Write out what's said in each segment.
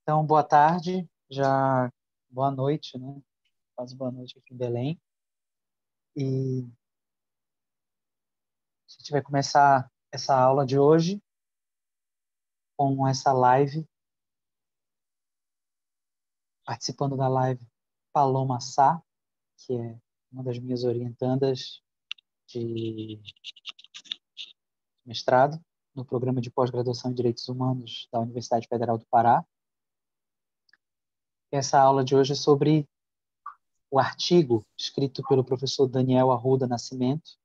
Então, boa tarde, já boa noite, né? Quase boa noite aqui em Belém. E a gente vai começar essa aula de hoje com essa live, participando da live Paloma Sá, que é uma das minhas orientandas de mestrado no programa de pós-graduação em Direitos Humanos da Universidade Federal do Pará. Essa aula de hoje é sobre o artigo escrito pelo professor Daniel Arruda Nascimento,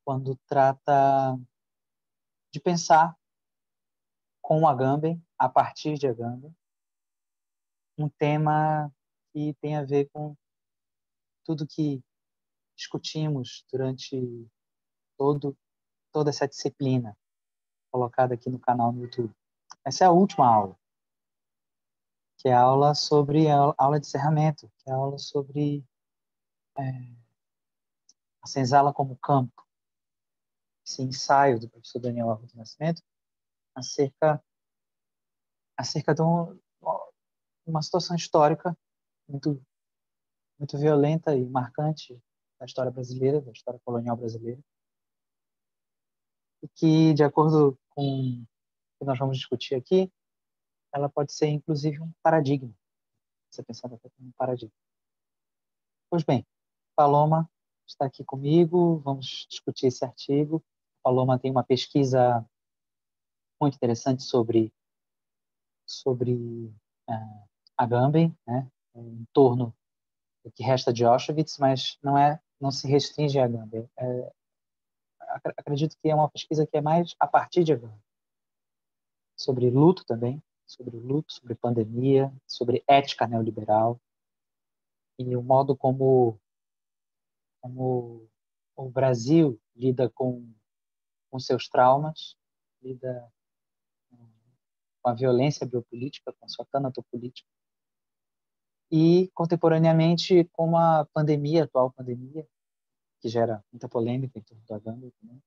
quando trata de pensar com Agamben, a partir de Agamben, um tema que tem a ver com tudo que discutimos durante toda essa disciplina colocada aqui no canal no YouTube. Essa é a última aula, que é a aula sobre a aula de encerramento, que é a aula sobre a senzala como campo, esse ensaio do professor Daniel Arruda Nascimento acerca de uma situação histórica muito muito violenta e marcante da história brasileira, da história colonial brasileira, e que, de acordo com o que nós vamos discutir aqui, ela pode ser, inclusive, um paradigma. Você pensava até como um paradigma. Pois bem, Paloma está aqui comigo, vamos discutir esse artigo. Paloma tem uma pesquisa muito interessante sobre Agamben, né, em torno do que resta de Auschwitz, mas não se restringe a Agamben. Acredito que é uma pesquisa que é mais a partir de Agamben, sobre luto também, sobre pandemia, sobre ética neoliberal e o modo como o Brasil lida com seus traumas, lida com a violência biopolítica, com a sua tanatopolítica, e, contemporaneamente, com a pandemia, a atual pandemia, que gera muita polêmica em torno da Agamben, né?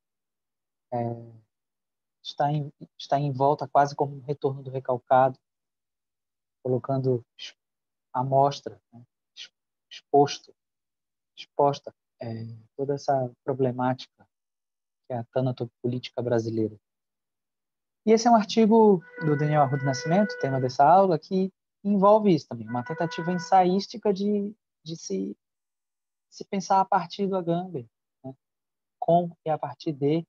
Está em volta quase como um retorno do recalcado, colocando à mostra, né? Exposta toda essa problemática que é a tanatopolítica brasileira. E esse é um artigo do Daniel Arruda Nascimento, tema dessa aula, que envolve isso também, uma tentativa ensaística de se pensar a partir do Agamben, né? Com e a partir de...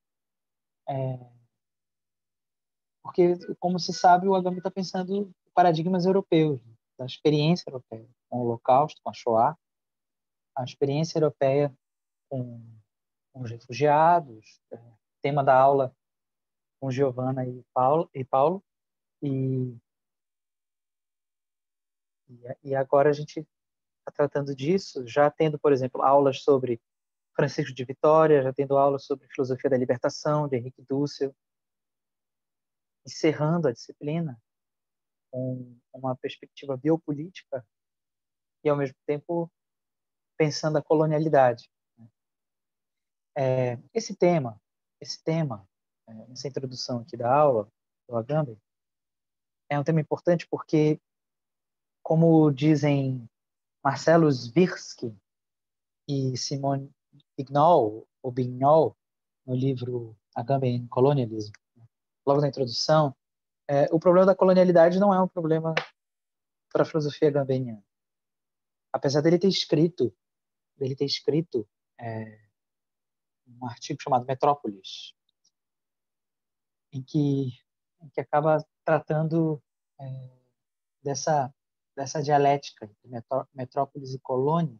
porque, como se sabe, o Agamben está pensando em paradigmas europeus, né? Da experiência europeia, com o Holocausto, com a Shoah, a experiência europeia com os refugiados, tema da aula com Giovana e Paulo, e, e agora a gente está tratando disso, já tendo, por exemplo, aulas sobre Francisco de Vitória, já tendo aulas sobre filosofia da libertação, de Henrique Dussel, encerrando a disciplina com uma perspectiva biopolítica e, ao mesmo tempo, pensando a colonialidade. Esse tema, essa introdução aqui da aula, do Agamben, é um tema importante porque, como dizem Marcelo Zvirsky e Simone Bignol, no livro Agamben and Colonialism, logo na introdução, o problema da colonialidade não é um problema para a filosofia agambeniana. Apesar dele ter escrito um artigo chamado Metrópolis, em que acaba tratando dessa dialética entre metrópolis e colônia,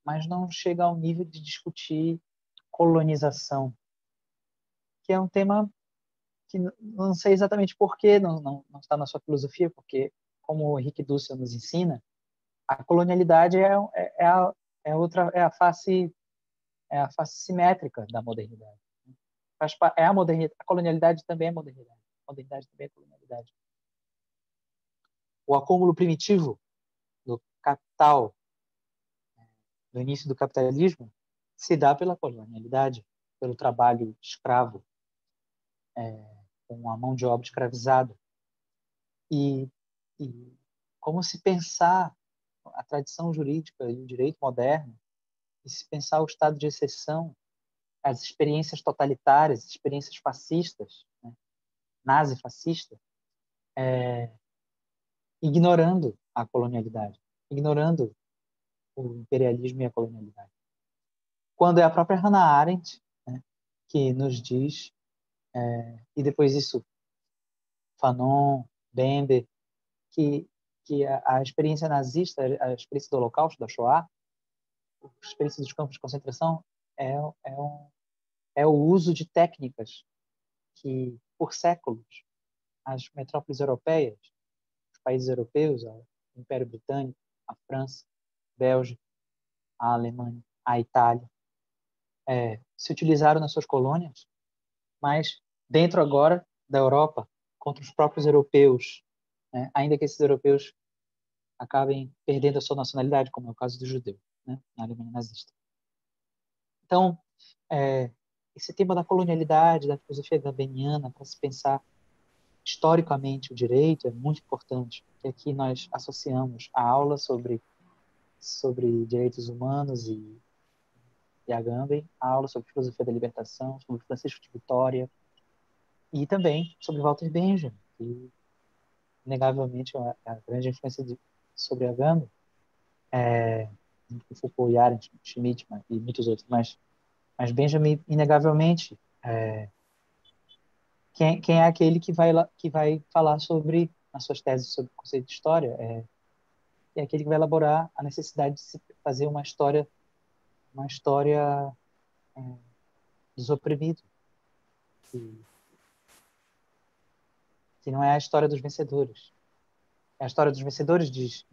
mas não chega ao nível de discutir colonização, que é um tema que não sei exatamente por que não está na sua filosofia, porque, como o Henrique Dussel nos ensina, a colonialidade é a face simétrica da modernidade. A colonialidade também é modernidade. A modernidade também é colonialidade. O acúmulo primitivo do capital no início do capitalismo se dá pela colonialidade, pelo trabalho escravo, com a mão de obra escravizada. E e como se pensar a tradição jurídica e o direito moderno, e se pensar o estado de exceção, as experiências totalitárias, as experiências fascistas, né, nazi-fascista, ignorando a colonialidade, ignorando o imperialismo e a colonialidade. Quando é a própria Hannah Arendt, né, que nos diz, e depois isso, Fanon, Bembe, que a experiência nazista, a experiência do Holocausto, da Shoah, a experiência dos campos de concentração, é, é, um, é o uso de técnicas que, por séculos, as metrópoles europeias, os países europeus, o Império Britânico, a França, a Bélgica, a Alemanha, a Itália, se utilizaram nas suas colônias, mas dentro agora da Europa, contra os próprios europeus, né? Ainda que esses europeus acabem perdendo a sua nacionalidade, como é o caso do judeu, né? Na Alemanha nazista. Então, esse tema da colonialidade, da filosofia gambeniana, para se pensar historicamente o direito, é muito importante, porque aqui nós associamos a aula sobre direitos humanos e Agamben, a aula sobre filosofia da libertação, sobre Francisco de Vitória, e também sobre Walter Benjamin, que, inegavelmente, é a grande influência sobre Agamben, Foucault, Arendt, Schmitt e muitos outros, mas Benjamin, inegavelmente, quem é aquele que vai falar sobre, nas suas teses sobre o conceito de história, é aquele que vai elaborar a necessidade de se fazer uma história dos oprimidos, que não é a história dos vencedores. É a história dos vencedores, diz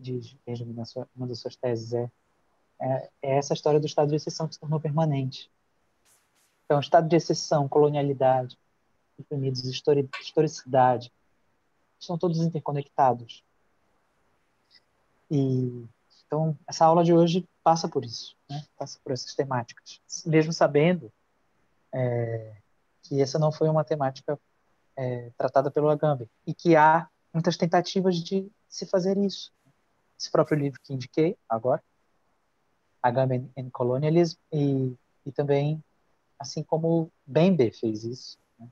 Benjamin uma das suas teses, é essa história do estado de exceção que se tornou permanente. Então, estado de exceção, colonialidade, oprimidos, historicidade, são todos interconectados. E então essa aula de hoje passa por isso, né? Passa por essas temáticas, mesmo sabendo que essa não foi uma temática tratada pelo Agamben e que há muitas tentativas de se fazer isso. Esse próprio livro que indiquei agora, Agamben and Colonialism, e também, assim como Bembe fez isso, né?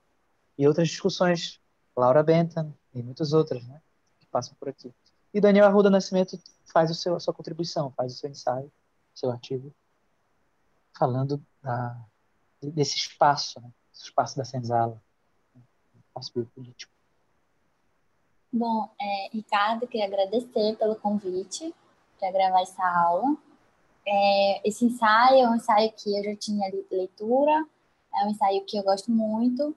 E outras discussões, Laura Bentham e muitas outras, né, que passam por aqui. E Daniel Arruda Nascimento faz a sua contribuição, faz o seu ensaio, seu artigo, falando desse espaço, né, esse espaço da senzala, né, espaço biopolítico. Bom, Ricardo, queria agradecer pelo convite para gravar essa aula. Esse ensaio é um ensaio que eu já tinha leitura, é um ensaio que eu gosto muito,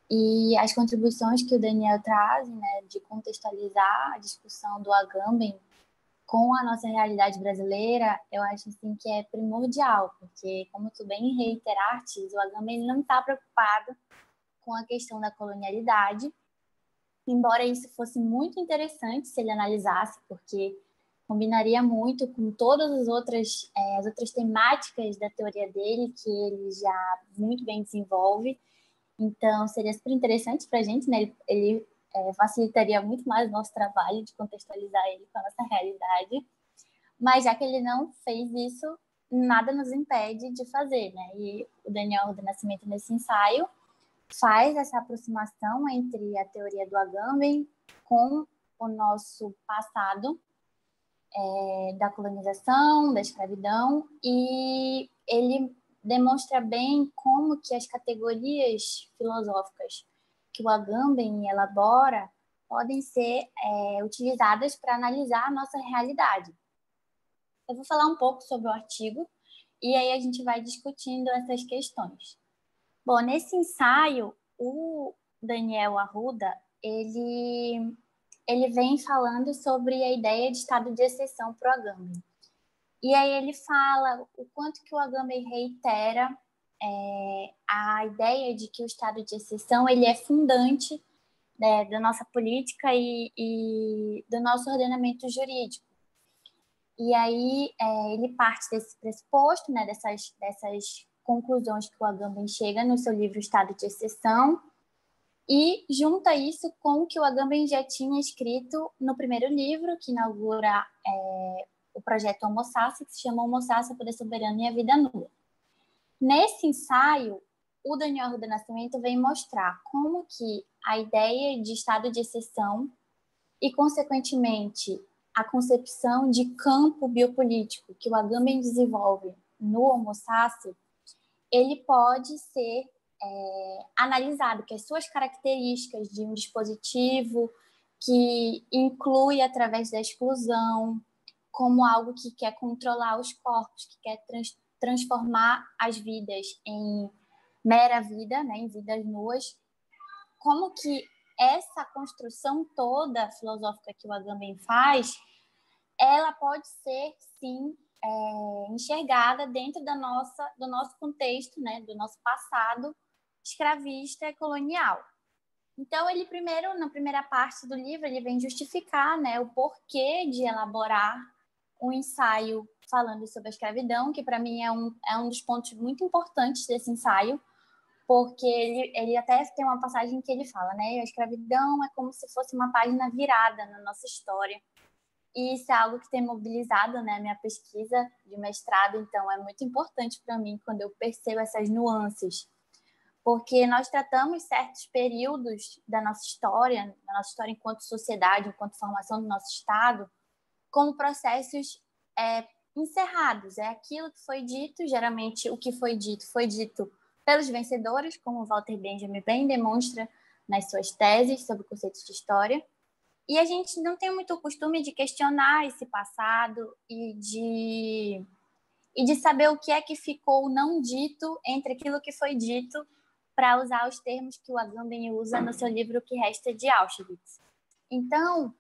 e as contribuições que o Daniel traz, né, de contextualizar a discussão do Agamben com a nossa realidade brasileira, eu acho assim, que é primordial, porque, como tu bem reiteraste, o Agamben não está preocupado com a questão da colonialidade, embora isso fosse muito interessante se ele analisasse, porque combinaria muito com todas as outras temáticas da teoria dele, que ele já muito bem desenvolve. Então, seria super interessante para a gente, né? Ele facilitaria muito mais o nosso trabalho de contextualizar ele com a nossa realidade. Mas, já que ele não fez isso, nada nos impede de fazer, né? E o Daniel do Nascimento, nesse ensaio, faz essa aproximação entre a teoria do Agamben com o nosso passado da colonização, da escravidão, e ele demonstra bem como que as categorias filosóficas que o Agamben elabora podem ser utilizadas para analisar a nossa realidade. Eu vou falar um pouco sobre o artigo e aí a gente vai discutindo essas questões. Bom, nesse ensaio, o Daniel Arruda, ele vem falando sobre a ideia de estado de exceção para o Agamben. E aí ele fala o quanto que o Agamben reitera a ideia de que o estado de exceção ele é fundante, né, da nossa política e do nosso ordenamento jurídico. E aí ele parte desse pressuposto, né, dessas conclusões que o Agamben chega no seu livro Estado de Exceção, e junta isso com o que o Agamben já tinha escrito no primeiro livro, que inaugura o projeto Homo Sapiens, que se chama Homo Sapiens, o Poder Soberano e a Vida Nua. Nesse ensaio, o Daniel Arruda Nascimento vem mostrar como que a ideia de estado de exceção e, consequentemente, a concepção de campo biopolítico que o Agamben desenvolve no Homo Sapiens, ele pode ser analisado, que as suas características de um dispositivo que inclui através da exclusão, como algo que quer controlar os corpos, que quer transformar as vidas em mera vida, né, em vidas nuas, como que essa construção toda filosófica que o Agamben faz, ela pode ser, sim, enxergada dentro do nosso contexto, né, do nosso passado escravista e colonial. Então, ele primeiro, na primeira parte do livro, ele vem justificar, né, o porquê de elaborar um ensaio falando sobre a escravidão, que para mim é um dos pontos muito importantes desse ensaio, porque ele até tem uma passagem que ele fala, né, a escravidão é como se fosse uma página virada na nossa história. E isso é algo que tem mobilizado, né, minha pesquisa de mestrado, então é muito importante para mim quando eu percebo essas nuances, porque nós tratamos certos períodos da nossa história enquanto sociedade, enquanto formação do nosso Estado, como processos encerrados. É aquilo que foi dito, geralmente o que foi dito pelos vencedores, como Walter Benjamin bem demonstra nas suas teses sobre conceitos de história. E a gente não tem muito o costume de questionar esse passado e de saber o que é que ficou não dito entre aquilo que foi dito, para usar os termos que o Agamben usa no seu livro O que Resta de Auschwitz. Então,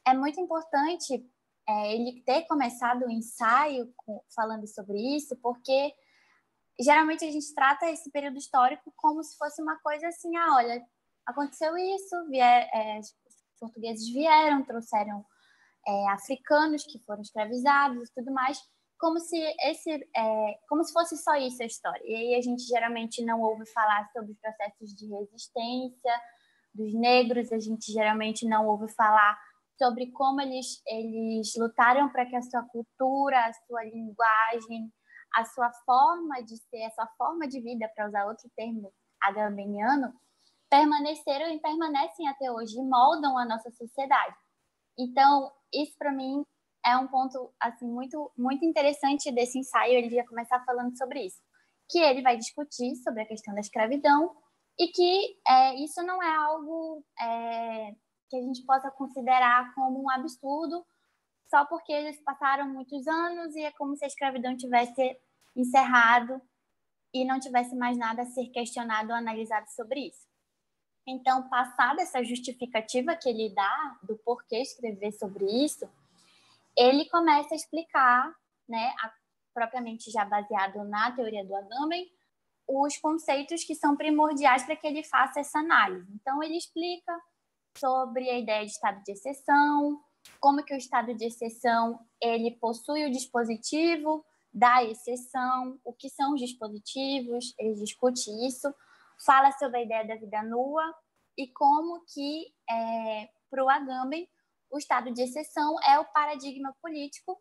é muito importante ele ter começado o ensaio falando sobre isso, porque geralmente a gente trata esse período histórico como se fosse uma coisa assim, olha, aconteceu isso, os portugueses vieram, trouxeram africanos que foram escravizados e tudo mais, como se fosse só isso a história. E aí a gente geralmente não ouve falar sobre os processos de resistência dos negros, a gente geralmente não ouve falar sobre como eles lutaram para que a sua cultura, a sua linguagem, a sua forma de ser, a sua forma de vida, para usar outro termo agambeniano, permaneceram e permanecem até hoje e moldam a nossa sociedade. Então, isso para mim é um ponto assim muito muito interessante desse ensaio. Ele ia começar falando sobre isso, que ele vai discutir sobre a questão da escravidão e que isso não é algo que a gente possa considerar como um absurdo só porque eles passaram muitos anos e é como se a escravidão tivesse encerrado e não tivesse mais nada a ser questionado ou analisado sobre isso. Então, passada essa justificativa que ele dá do porquê escrever sobre isso, ele começa a explicar, né, propriamente já baseado na teoria do Agamben, os conceitos que são primordiais para que ele faça essa análise. Então, ele explica sobre a ideia de estado de exceção, como que o estado de exceção ele possui o dispositivo da exceção, o que são os dispositivos, ele discute isso, fala sobre a ideia da vida nua e como que, para o Agamben, o estado de exceção é o paradigma político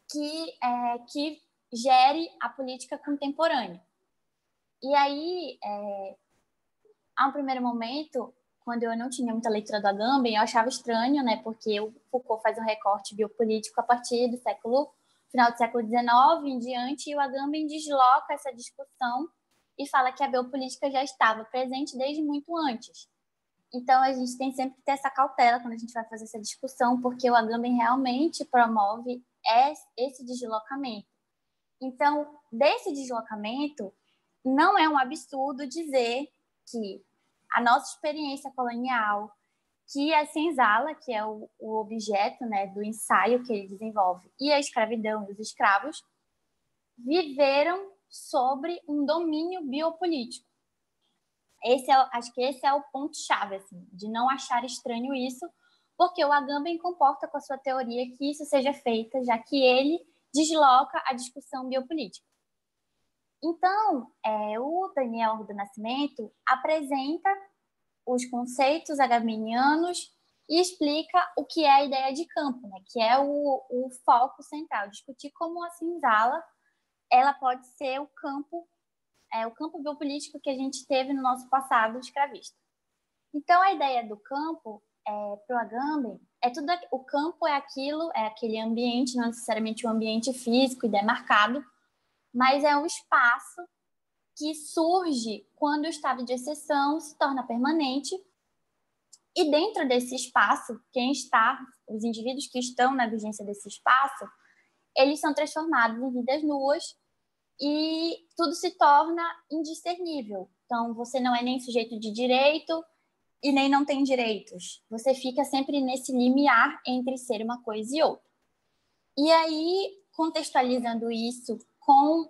que gere a política contemporânea. E aí, a um primeiro momento, quando eu não tinha muita leitura do Agamben, eu achava estranho, né, porque o Foucault faz um recorte biopolítico a partir do final do século XIX em diante, e o Agamben desloca essa discussão e fala que a biopolítica já estava presente desde muito antes. Então, a gente tem sempre que ter essa cautela quando a gente vai fazer essa discussão, porque o Agamben realmente promove esse deslocamento. Então, desse deslocamento, não é um absurdo dizer que a nossa experiência colonial, que a senzala, que é o objeto, né, do ensaio que ele desenvolve, e a escravidão e os escravos, viveram sobre um domínio biopolítico. Acho que esse é o ponto-chave, assim, de não achar estranho isso, porque o Agamben comporta com a sua teoria que isso seja feito, já que ele desloca a discussão biopolítica. Então, o Daniel Arruda Nascimento apresenta os conceitos agamennianos e explica o que é a ideia de campo, né? Que é o foco central, discutir como a senzala ela pode ser o campo biopolítico que a gente teve no nosso passado escravista. Então, a ideia do campo, para o Agamben, o campo é aquele ambiente, não necessariamente um ambiente físico e demarcado, mas é um espaço que surge quando o estado de exceção se torna permanente. E dentro desse espaço, os indivíduos que estão na vigência desse espaço, eles são transformados em vidas nuas e tudo se torna indiscernível. Então, você não é nem sujeito de direito e nem não tem direitos. Você fica sempre nesse limiar entre ser uma coisa e outra. E aí, contextualizando isso com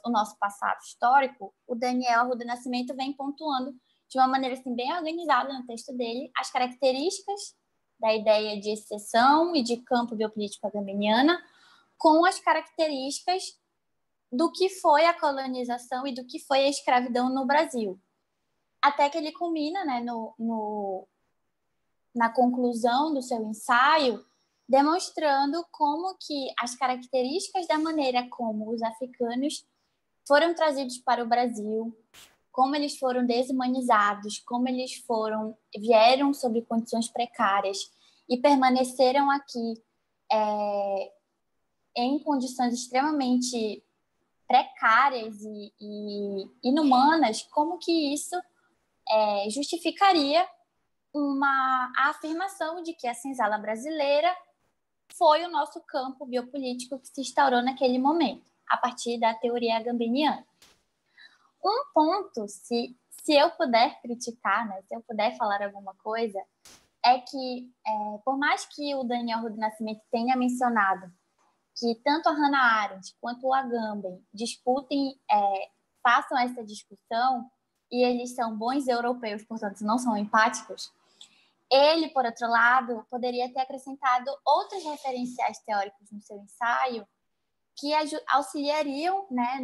o nosso passado histórico, o Daniel Arruda Nascimento vem pontuando de uma maneira assim, bem organizada no texto dele as características da ideia de exceção e de campo biopolítico agamenniana com as características do que foi a colonização e do que foi a escravidão no Brasil. Até que ele culmina, né, na conclusão do seu ensaio, demonstrando como que as características da maneira como os africanos foram trazidos para o Brasil, como eles foram desumanizados, como eles vieram sob condições precárias e permaneceram aqui em condições extremamente precárias e inumanas, como que isso justificaria a afirmação de que a senzala brasileira foi o nosso campo biopolítico que se instaurou naquele momento, a partir da teoria agambeniana. Um ponto, se eu puder criticar, né, se eu puder falar alguma coisa, é que, por mais que o Daniel Arruda Nascimento tenha mencionado que tanto a Hannah Arendt quanto o Agamben façam essa discussão, e eles são bons europeus, portanto, não são empáticos, ele, por outro lado, poderia ter acrescentado outros referenciais teóricos no seu ensaio que auxiliariam, né,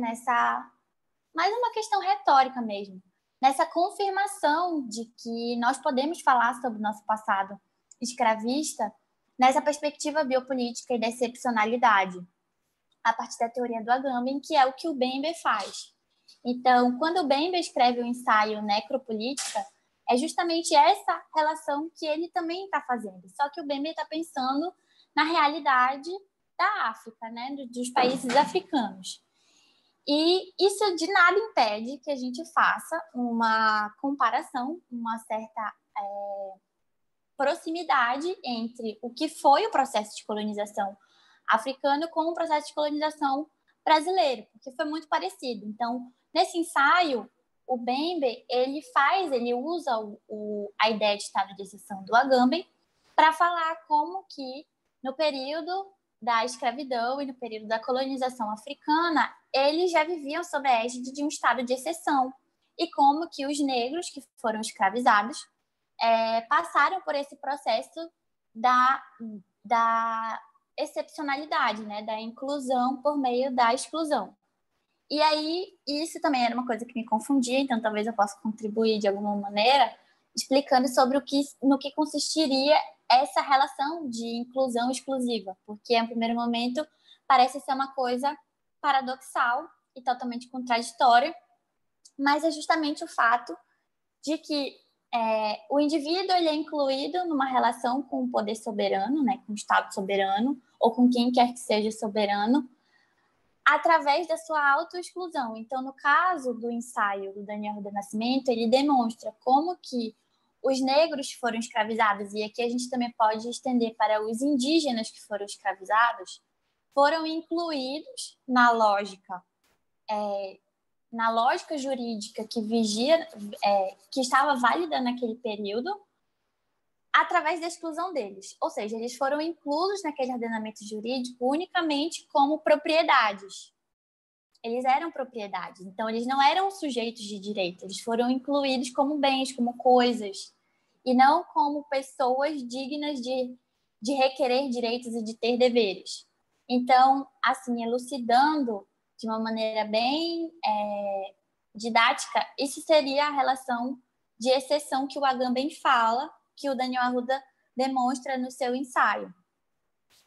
mais uma questão retórica mesmo, nessa confirmação de que nós podemos falar sobre o nosso passado escravista nessa perspectiva biopolítica e da excepcionalidade, a partir da teoria do Agamben, que é o que o Bembe faz. Então, quando o Bembe escreve o ensaio Necropolítica, é justamente essa relação que ele também está fazendo, só que o Bembe está pensando na realidade da África, né, dos países africanos. E isso de nada impede que a gente faça uma comparação, uma certa proximidade entre o que foi o processo de colonização africano com o processo de colonização brasileiro, porque foi muito parecido. Então, nesse ensaio, o Bembe, ele usa a ideia de estado de exceção do Agamben para falar como que no período da escravidão e no período da colonização africana, eles já viviam sob a égide de um estado de exceção, e como que os negros que foram escravizados passaram por esse processo da excepcionalidade, né, da inclusão por meio da exclusão. E aí, isso também era uma coisa que me confundia, então talvez eu possa contribuir de alguma maneira, explicando sobre no que consistiria essa relação de inclusão exclusiva, porque, em primeiro momento, parece ser uma coisa paradoxal e totalmente contraditória, mas é justamente o fato de que o indivíduo ele é incluído numa relação com o poder soberano, né, com o Estado soberano, ou com quem quer que seja soberano, através da sua autoexclusão. Então, no caso do ensaio do Daniel Arruda Nascimento, ele demonstra como que os negros foram escravizados, e aqui a gente também pode estender para os indígenas que foram escravizados, foram incluídos na lógica jurídica que estava válida naquele período, através da exclusão deles. Ou seja, eles foram inclusos naquele ordenamento jurídico unicamente como propriedades. Eles eram propriedades, então eles não eram sujeitos de direito, eles foram incluídos como bens, como coisas, e não como pessoas dignas de requerer direitos e de ter deveres. Então, assim, elucidando de uma maneira bem didática, isso seria a relação de exceção que o Agamben fala, que o Daniel Arruda demonstra no seu ensaio.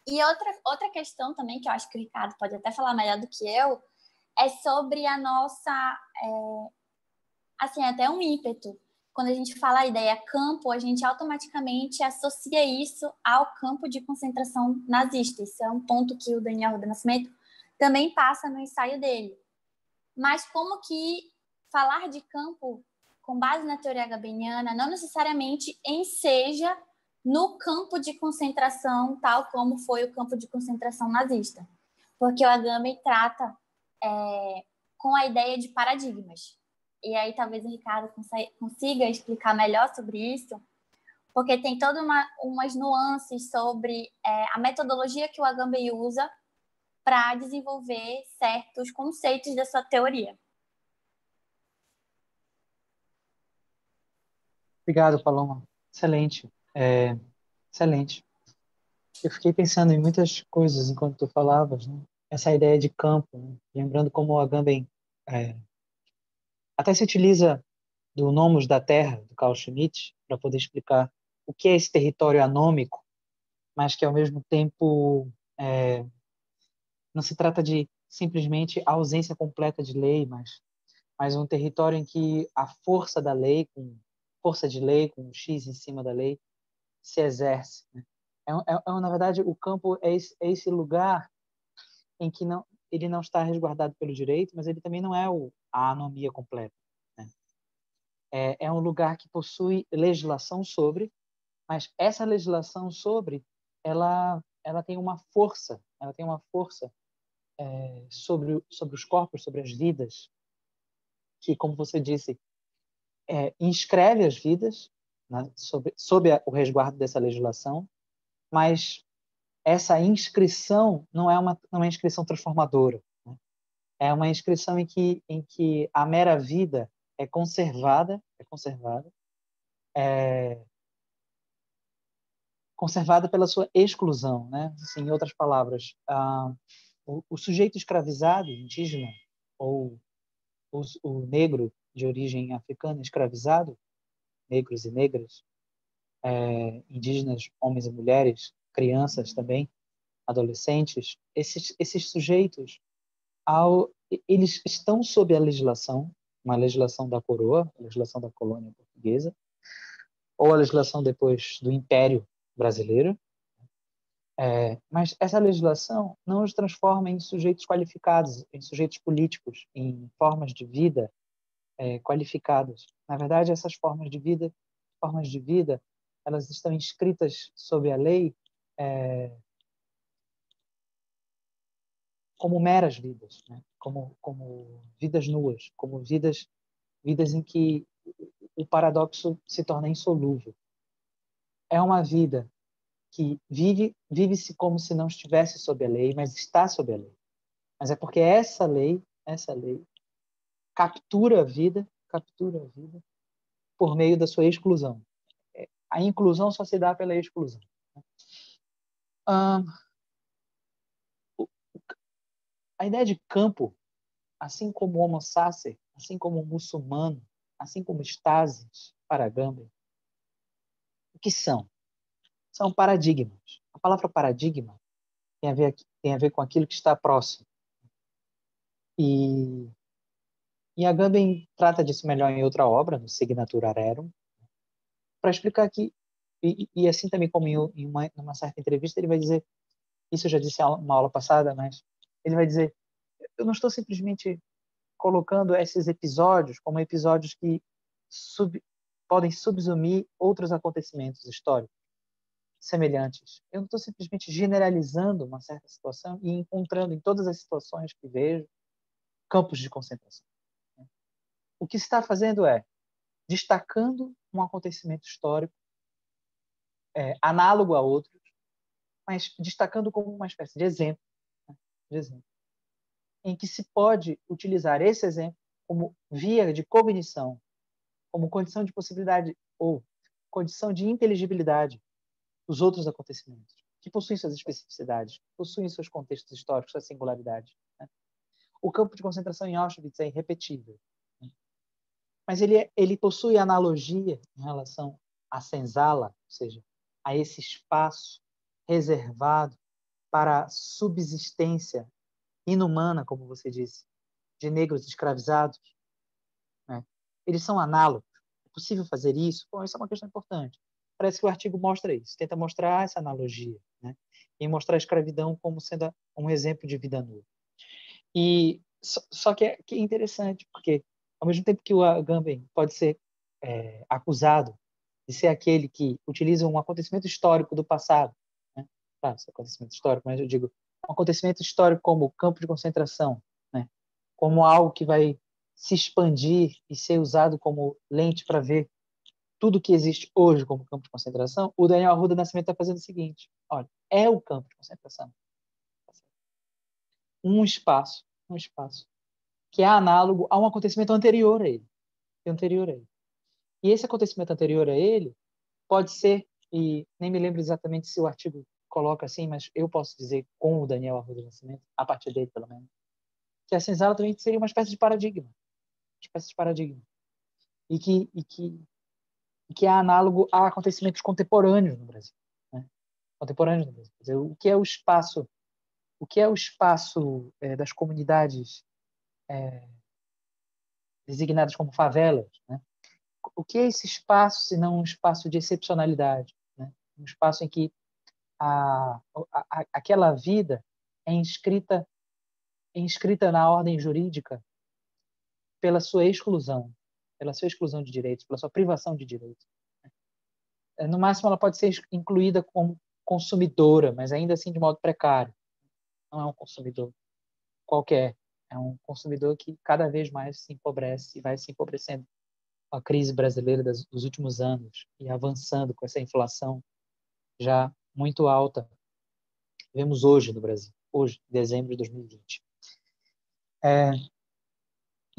E outra questão também, que eu acho que o Ricardo pode até falar melhor do que eu, é sobre a nossa, assim, até um ímpeto. Quando a gente fala a ideia campo, a gente automaticamente associa isso ao campo de concentração nazista. Isso é um ponto que o Daniel Arruda Nascimento também passa no ensaio dele. Mas como que falar de campo com base na teoria agabeniana não necessariamente enseja no campo de concentração, tal como foi o campo de concentração nazista. Porque o Agamben trata com a ideia de paradigmas. E aí talvez o Ricardo consiga explicar melhor sobre isso, porque tem todas umas nuances sobre a metodologia que o Agamben usa para desenvolver certos conceitos da sua teoria. Obrigado, Paloma. Excelente. Excelente. Eu fiquei pensando em muitas coisas enquanto tu falavas, né? Essa ideia de campo, né? Lembrando como o Agamben até se utiliza do Nomos da Terra, do Carl Schmitt, para poder explicar o que é esse território anômico, mas que, ao mesmo tempo, não se trata de simplesmente a ausência completa de lei, mas um território em que a força da lei, com força de lei, com um X em cima da lei, se exerce, né? Na verdade, o campo é esse lugar em que ele não está resguardado pelo direito, mas ele também não é a anomia completa, né? É um lugar que possui legislação sobre, mas essa legislação sobre, ela tem uma força, sobre os corpos, sobre as vidas, que, como você disse, inscreve as vidas, né, sob o resguardo dessa legislação, mas essa inscrição não é uma inscrição transformadora, né? É uma inscrição em que a mera vida é conservada pela sua exclusão, né? Assim, em outras palavras, o sujeito escravizado, indígena, ou o negro de origem africana escravizado, negros e negras, indígenas, homens e mulheres, crianças também, adolescentes, esses sujeitos, eles estão sob a legislação, uma legislação da coroa, a legislação da colônia portuguesa, ou a legislação depois do Império Brasileiro, mas essa legislação não os transforma em sujeitos qualificados, em sujeitos políticos, em formas de vida qualificadas. Na verdade, essas formas de vida, elas estão inscritas sob a lei como meras vidas, né? Como vidas nuas, como vidas em que o paradoxo se torna insolúvel. É uma vida que vive-se como se não estivesse sob a lei, mas está sob a lei. Mas é porque essa lei captura a vida por meio da sua exclusão. A inclusão só se dá pela exclusão. A ideia de campo, assim como homo sacer, assim como muçulmano, assim como Stasis, para Agamben, o que são? São paradigmas. A palavra paradigma tem a ver com aquilo que está próximo. E Agamben trata disso melhor em outra obra, no Signatura Rerum, para explicar que, e assim também como em uma certa entrevista, ele vai dizer, isso eu já disse em uma aula passada, mas ele vai dizer, eu não estou simplesmente colocando esses episódios como episódios que podem subsumir outros acontecimentos históricos semelhantes. Eu não estou simplesmente generalizando uma certa situação e encontrando em todas as situações que vejo campos de concentração. O que se está fazendo é destacando um acontecimento histórico análogo a outros, mas destacando como uma espécie de exemplo, né? Em que se pode utilizar esse exemplo como via de cognição, como condição de possibilidade ou condição de inteligibilidade dos outros acontecimentos, que possuem suas especificidades, possuem seus contextos históricos, suas singularidades, né? O campo de concentração em Auschwitz é irrepetível, né? mas ele possui analogia em relação à senzala, ou seja, a esse espaço reservado para a subsistência inumana, como você disse, de negros escravizados, né? Eles são análogos. É possível fazer isso? Bom, isso é uma questão importante. Parece que o artigo mostra isso, tenta mostrar essa analogia, né? E mostrar a escravidão como sendo um exemplo de vida nua. E só que é interessante, porque ao mesmo tempo que o Agamben pode ser acusado de ser aquele que utiliza um acontecimento histórico do passado, né? Claro, esse acontecimento histórico, mas eu digo um acontecimento histórico como o campo de concentração, né? Como algo que vai se expandir e ser usado como lente para ver tudo que existe hoje como campo de concentração, o Daniel Arruda Nascimento está fazendo o seguinte: olha, é o campo de concentração. Um espaço que é análogo a um acontecimento anterior a ele. Anterior a ele. E esse acontecimento anterior a ele pode ser, e nem me lembro exatamente se o artigo coloca assim, mas eu posso dizer com o Daniel Arruda Nascimento, a partir dele pelo menos, que a senzala também seria uma espécie de paradigma. Uma espécie de paradigma. E que é análogo a acontecimentos contemporâneos no Brasil. Né? Contemporâneos no Brasil. Quer dizer, o que é o espaço das comunidades designadas como favelas, né? O que é esse espaço, se não um espaço de excepcionalidade, né? Um espaço em que aquela vida é inscrita na ordem jurídica pela sua exclusão de direitos, pela sua privação de direitos. No máximo, ela pode ser incluída como consumidora, mas ainda assim de modo precário. Não é um consumidor qualquer, é um consumidor que cada vez mais se empobrece e vai se empobrecendo com a crise brasileira dos últimos anos e avançando com essa inflação já muito alta. Vemos hoje no Brasil, hoje, em dezembro de 2020.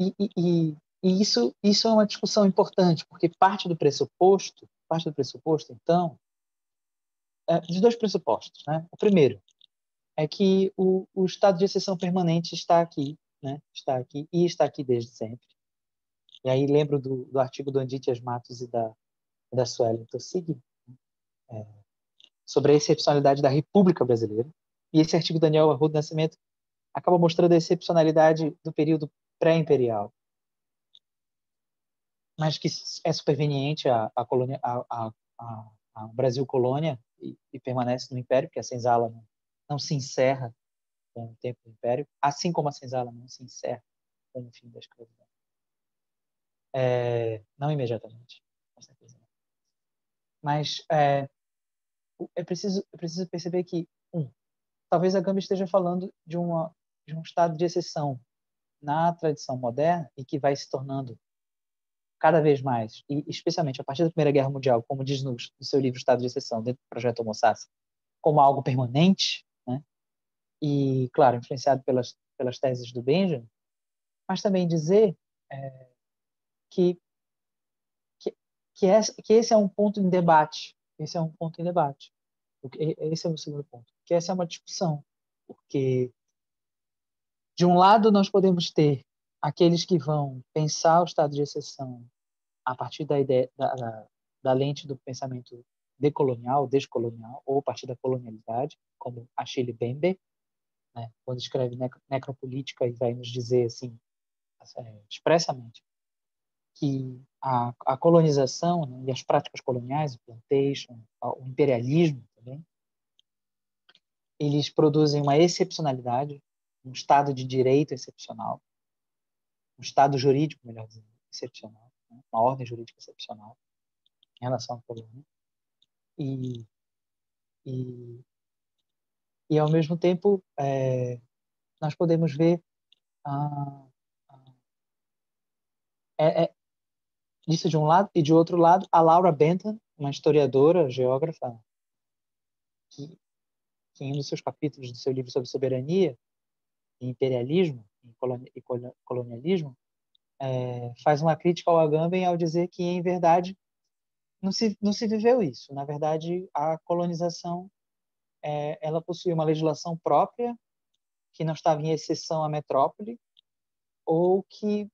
E isso é uma discussão importante, porque parte do pressuposto, então, de dois pressupostos, né? O primeiro é que o estado de exceção permanente está aqui, né? Está aqui e está aqui desde sempre. E aí lembro do artigo do Anditias Matos e da Suelen Tossig, sobre a excepcionalidade da República Brasileira. E esse artigo do Daniel Arruda Nascimento acaba mostrando a excepcionalidade do período pré-imperial, mas que é superveniente ao Brasil colônia e permanece no Império, porque a senzala não se encerra com o tempo do Império, assim como a senzala não se encerra com o fim da escravidão. Não imediatamente, com certeza não. Mas é preciso perceber que, talvez a Gamba esteja falando de um estado de exceção na tradição moderna e que vai se tornando cada vez mais, e especialmente a partir da Primeira Guerra Mundial, como diz no seu livro Estado de Exceção, dentro do projeto Homo Sapiens, como algo permanente, né? E, claro, influenciado pelas teses do Benjamin, mas também dizer que, que esse é um ponto em debate. Esse é um ponto em debate. Esse é o segundo ponto. Que essa é uma discussão. Porque, de um lado, nós podemos ter aqueles que vão pensar o estado de exceção a partir da ideia da lente do pensamento decolonial, descolonial, ou a partir da colonialidade, como Achille Mbembe, né, quando escreve Necropolítica e vai nos dizer assim, expressamente, que a colonização, né, e as práticas coloniais, o plantation, o imperialismo também, eles produzem uma excepcionalidade, um Estado de direito excepcional, um Estado jurídico, melhor dizendo, excepcional, né, uma ordem jurídica excepcional em relação à colônia. E, e, e ao mesmo tempo, nós podemos ver isso de um lado, e de outro lado, a Laura Bentham, uma historiadora, geógrafa, que em um dos seus capítulos do seu livro sobre soberania e imperialismo e colonialismo, faz uma crítica ao Agamben ao dizer que, em verdade, não se viveu isso. Na verdade, a colonização ela possui uma legislação própria que não estava em exceção à metrópole, ou que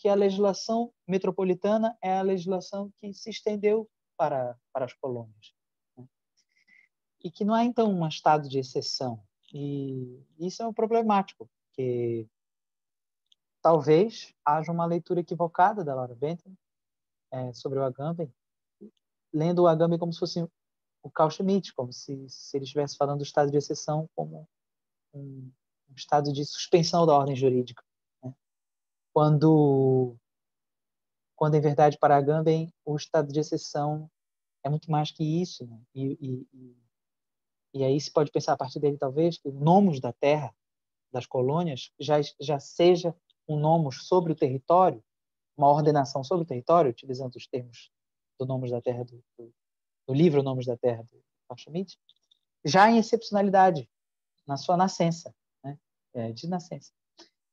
a legislação metropolitana é a legislação que se estendeu para as colônias, né? E que não é, então, um estado de exceção. E isso é um problemático, porque talvez haja uma leitura equivocada da Laura Bentham sobre o Agamben, lendo o Agamben como se fosse o Carl Schmitt, como se ele estivesse falando do estado de exceção como um estado de suspensão da ordem jurídica, né? Quando, em verdade, para Agamben, o estado de exceção é muito mais que isso, né? E aí se pode pensar a partir dele, talvez, que o nomos da terra, das colônias, já seja um nomos sobre o território, uma ordenação sobre o território, utilizando os termos do Nomos da Terra, do livro Nomos da Terra, do Carl Schmitt, já em excepcionalidade, na sua nascença, né? De nascença.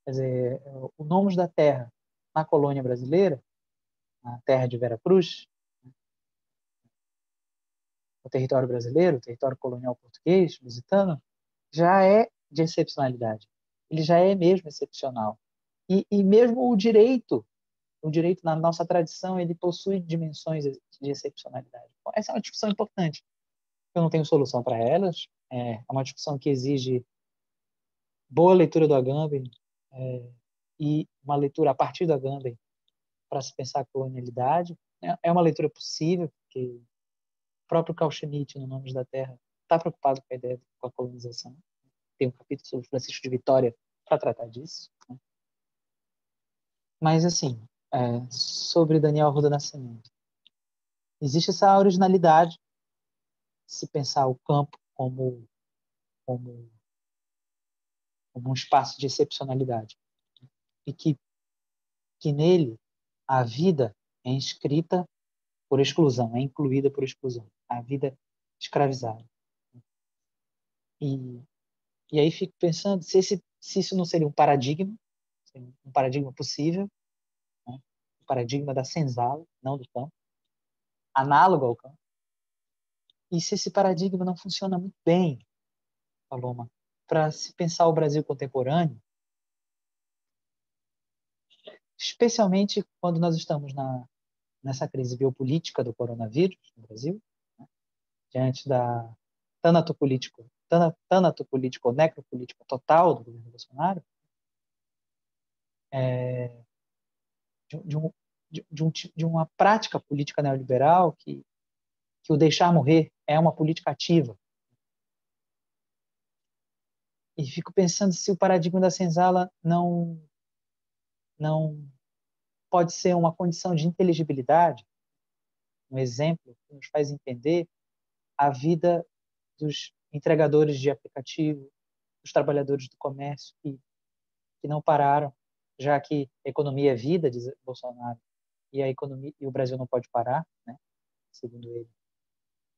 Quer dizer, o Nomos da Terra na colônia brasileira, na terra de Vera Cruz, o território brasileiro, o território colonial português, lusitano, já é de excepcionalidade. Ele já é mesmo excepcional. E mesmo o direito na nossa tradição, ele possui dimensões de excepcionalidade. Bom, essa é uma discussão importante. Eu não tenho solução para elas. É uma discussão que exige boa leitura do Agamben e uma leitura a partir do Agamben para se pensar a colonialidade. É uma leitura possível, porque o próprio Carl Schmitt, no Nomes da Terra, está preocupado com a ideia com a colonização. Tem um capítulo sobre Francisco de Vitória para tratar disso, né? Mas, assim, sobre Daniel Arruda Nascimento, existe essa originalidade, se pensar o campo como, como um espaço de excepcionalidade, e que nele a vida é inscrita por exclusão, é incluída por exclusão, a vida escravizada. E, e aí fico pensando se isso não seria um paradigma possível, né? Um paradigma da senzala, não do campo, análogo ao campo. E se esse paradigma não funciona muito bem, Paloma, para se pensar o Brasil contemporâneo, especialmente quando nós estamos nessa crise biopolítica do coronavírus no Brasil, né? Diante da tanatopolítico, necropolítico total do governo Bolsonaro, é, de uma prática política neoliberal que o deixar morrer é uma política ativa. E fico pensando se o paradigma da senzala não pode ser uma condição de inteligibilidade, um exemplo que nos faz entender a vida dos entregadores de aplicativo, dos trabalhadores do comércio que não pararam, já que a economia é vida, diz Bolsonaro, e a economia e o Brasil não pode parar, né, segundo ele.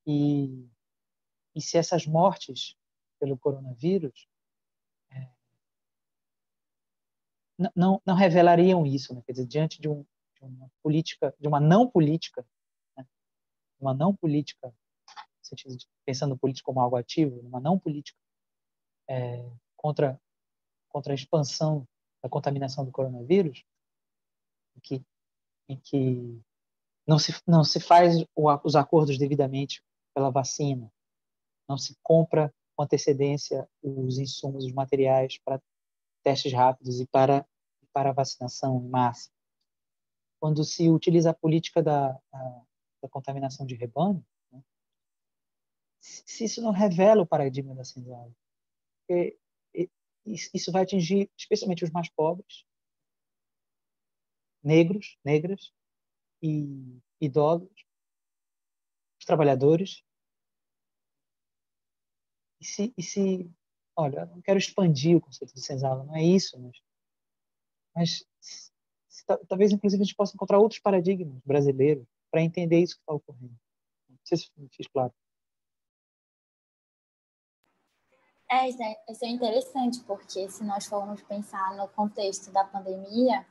E se essas mortes pelo coronavírus não revelariam isso, né? Quer dizer, diante de uma política, de né? Uma não política, no sentido de, pensando política como algo ativo, uma não política contra a expansão da contaminação do coronavírus, que em que não se faz os acordos devidamente pela vacina, não se compra com antecedência os insumos, os materiais para testes rápidos e para a vacinação em massa. Quando se utiliza a política da contaminação de rebanho, né, se isso não revela o paradigma da senzala, porque isso vai atingir especialmente os mais pobres, negros, negras e idosos, os trabalhadores. Olha, eu não quero expandir o conceito de senzala, não é isso, mas talvez, inclusive, a gente possa encontrar outros paradigmas brasileiros para entender isso que está ocorrendo. Não sei se me fiz claro. Isso é interessante, porque se nós formos pensar no contexto da pandemia,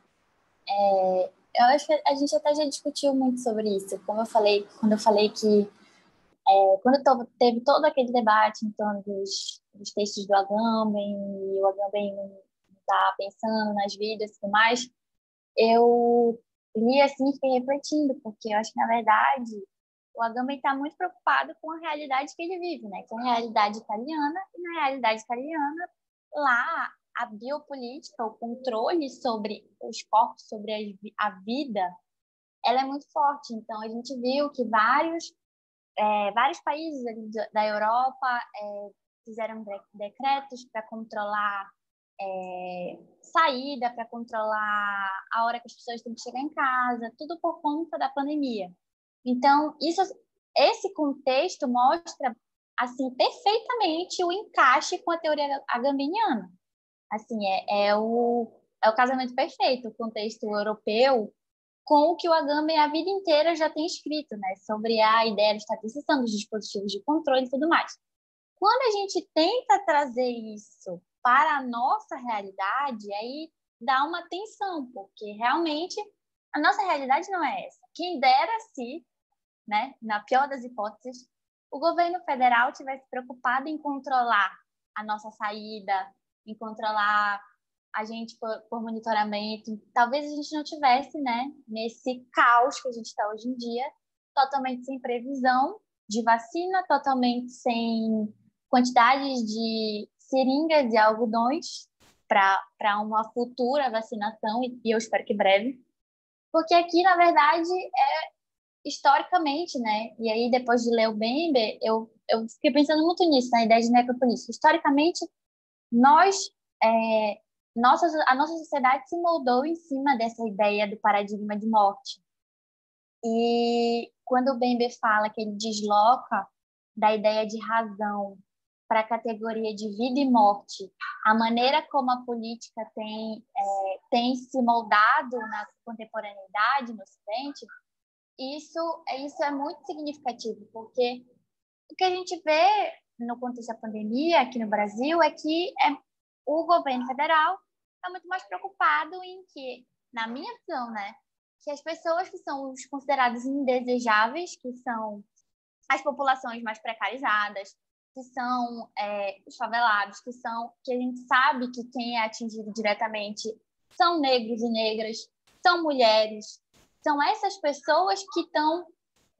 eu acho que a gente até já discutiu muito sobre isso. Como eu falei, quando eu falei que quando teve todo aquele debate em torno dos textos do Agamben, e o Agamben não está pensando nas vidas e tudo mais, eu li assim e fiquei refletindo, porque eu acho que, na verdade, o Agamben está muito preocupado com a realidade que ele vive, né? Que é a realidade italiana, e na realidade italiana, lá, a biopolítica, o controle sobre os corpos, sobre a vida, ela é muito forte. Então, a gente viu que vários países ali da Europa fizeram decretos para controlar saída, para controlar a hora que as pessoas têm que chegar em casa, tudo por conta da pandemia. Então, esse contexto mostra assim perfeitamente o encaixe com a teoria agambeniana. Assim, é o casamento perfeito, o contexto europeu com o que o Agamben a vida inteira já tem escrito, né, sobre a ideia da estatização dos dispositivos de controle e tudo mais. Quando a gente tenta trazer isso para a nossa realidade, aí dá uma tensão, porque realmente a nossa realidade não é essa. Quem dera se, né, na pior das hipóteses, o governo federal tivesse preocupado em controlar a nossa saída, em controlar a gente por monitoramento. Talvez a gente não tivesse, né, nesse caos que a gente está hoje em dia, totalmente sem previsão de vacina, totalmente sem quantidades de seringas e algodões para uma futura vacinação, e eu espero que breve. Porque aqui, na verdade, historicamente, né? E aí, depois de ler o Bembe, eu fiquei pensando muito nisso, na ideia de necropolítica. Historicamente, nós, é, a nossa sociedade se moldou em cima dessa ideia do paradigma de morte. E quando o Bembe fala que ele desloca da ideia de razão para a categoria de vida e morte, a maneira como a política tem se moldado na contemporaneidade no Ocidente, isso é muito significativo, porque o que a gente vê no contexto da pandemia aqui no Brasil é que o governo federal está muito mais preocupado em que, na minha visão, né, que as pessoas que são os considerados indesejáveis, que são as populações mais precarizadas, que são os favelados, que a gente sabe que quem é atingido diretamente são negros e negras, são mulheres, são essas pessoas que estão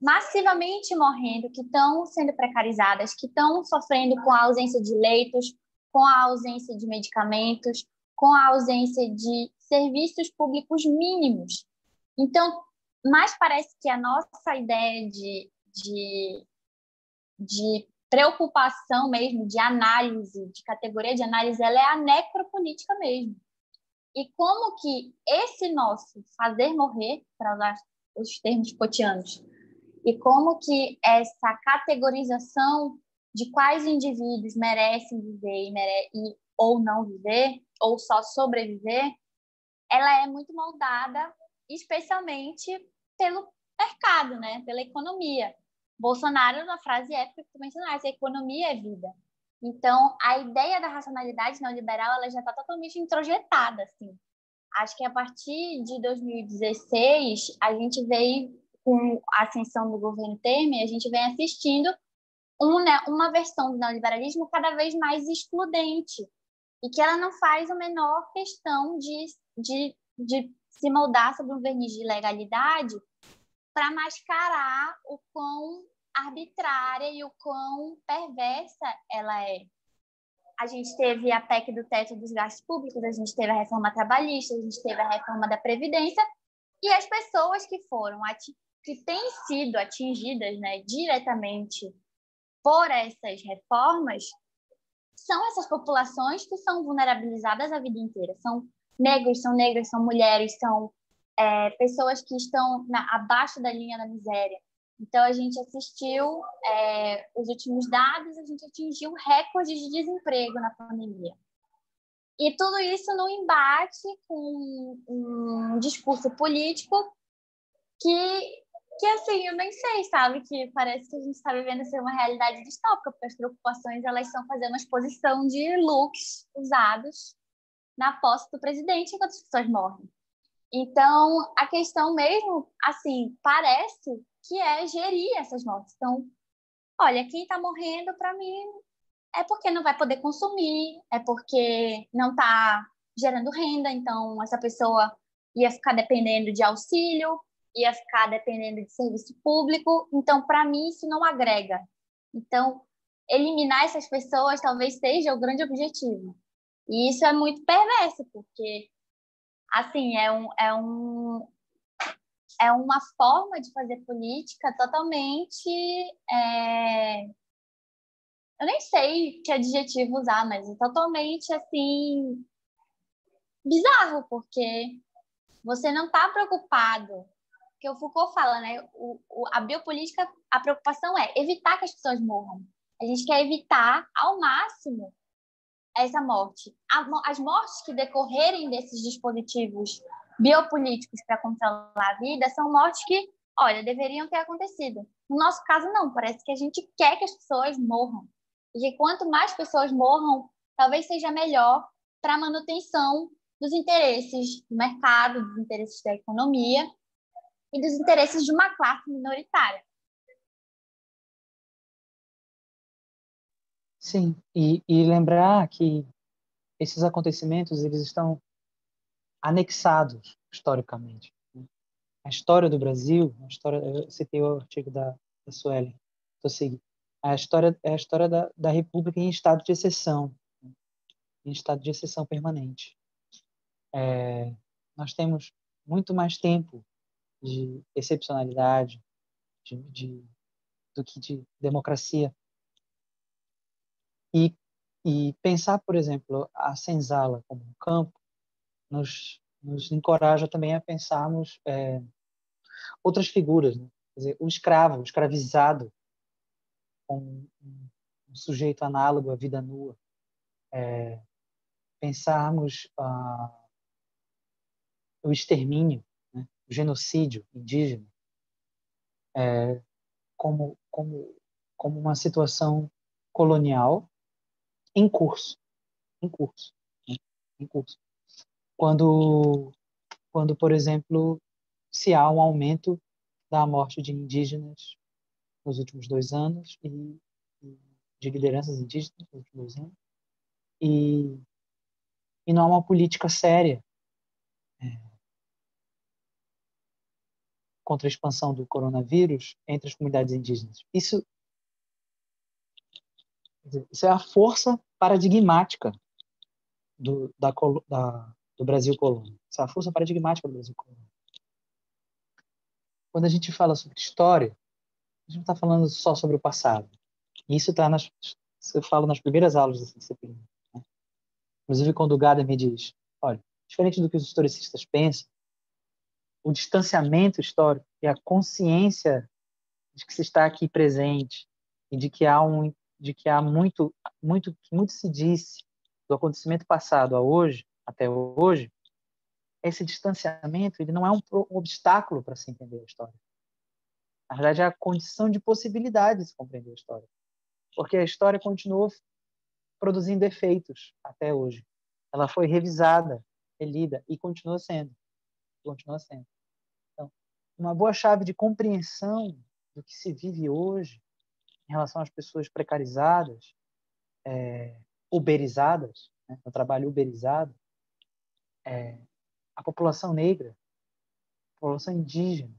massivamente morrendo, que estão sendo precarizadas, que estão sofrendo com a ausência de leitos, com a ausência de medicamentos, com a ausência de serviços públicos mínimos. Então, mais parece que a nossa ideia de preocupação mesmo, de análise, de categoria de análise, ela é a necropolítica mesmo. E como que esse nosso fazer morrer, para usar os termos potianos, e como que essa categorização de quais indivíduos merecem viver ou não viver, ou só sobreviver, ela é muito moldada especialmente pelo mercado, né? Pela economia. Bolsonaro, na frase épica que tu mencionaste, a economia é vida. Então, a ideia da racionalidade neoliberal ela já está totalmente introjetada, assim. Acho que a partir de 2016, a gente veio, com a ascensão do governo Temer, a gente vem assistindo uma versão do neoliberalismo cada vez mais excludente e que ela não faz a menor questão de se moldar sob um verniz de legalidade para mascarar o quão arbitrária e o quão perversa ela é. A gente teve a PEC do teto dos gastos públicos, a gente teve a reforma trabalhista, a gente teve a reforma da Previdência, e as pessoas que têm sido atingidas, né, diretamente por essas reformas são essas populações que são vulnerabilizadas a vida inteira. São negros, são negras, são mulheres, são pessoas que estão abaixo da linha da miséria. Então, a gente assistiu os últimos dados, a gente atingiu recorde de desemprego na pandemia. E tudo isso no embate com um discurso político que assim, eu nem sei, sabe? Que parece que a gente está vivendo assim, uma realidade distópica, porque as preocupações elas estão fazendo uma exposição de looks usados na posse do presidente enquanto as pessoas morrem. Então, a questão mesmo, assim, parece que é gerir essas mortes. Então, olha, quem está morrendo, para mim, é porque não vai poder consumir, é porque não está gerando renda, então essa pessoa ia ficar dependendo de auxílio, ia ficar dependendo de serviço público. Então, para mim, isso não agrega. Então, eliminar essas pessoas talvez seja o grande objetivo. E isso é muito perverso, porque, assim, é uma forma de fazer política totalmente... eu nem sei que adjetivo usar, mas é totalmente, assim, bizarro, porque você não está preocupado. Porque o Foucault fala, né? A biopolítica, a preocupação é evitar que as pessoas morram. A gente quer evitar ao máximo essa morte. As mortes que decorrerem desses dispositivos biopolíticos para controlar a vida são mortes que, olha, deveriam ter acontecido. No nosso caso, não. Parece que a gente quer que as pessoas morram. E que quanto mais pessoas morram, talvez seja melhor para a manutenção dos interesses do mercado, dos interesses da economia e dos interesses de uma classe minoritária. Sim, e lembrar que esses acontecimentos eles estão anexados historicamente. A história do Brasil, eu citei o artigo da Suelen, a história é a história da República em estado de exceção, em estado de exceção permanente. Nós temos muito mais tempo de excepcionalidade, do que de democracia. E, e pensar, por exemplo, a senzala como um campo nos encoraja também a pensarmos outras figuras, né? Quer dizer, o escravo, o escravizado, como um sujeito análogo à vida nua. Pensarmos o extermínio, né? O genocídio indígena como, como, como uma situação colonial em curso, em curso, né? Em curso. Quando, por exemplo, se há um aumento da morte de indígenas nos últimos 2 anos e de lideranças indígenas nos últimos 2 anos e, e não há uma política séria contra a expansão do coronavírus entre as comunidades indígenas. Isso é a força paradigmática do Brasil colônia. Isso é a força paradigmática do Brasil colônia. Quando a gente fala sobre história, a gente não está falando só sobre o passado. Isso está eu falo nas primeiras aulas dessa disciplina. Né? Inclusive, quando o Gadamer me diz, olha, diferente do que os historicistas pensam, o distanciamento histórico e a consciência de que se está aqui presente e de que há muito se disse do acontecimento passado a hoje, até hoje, esse distanciamento ele não é um obstáculo para se entender a história. Na verdade, é a condição de possibilidade de se compreender a história. Porque a história continuou produzindo efeitos até hoje. Ela foi revisada, relida e continua sendo. Continua sendo. Então, uma boa chave de compreensão do que se vive hoje em relação às pessoas precarizadas, uberizadas, né, o trabalho uberizado, a população negra, a população indígena,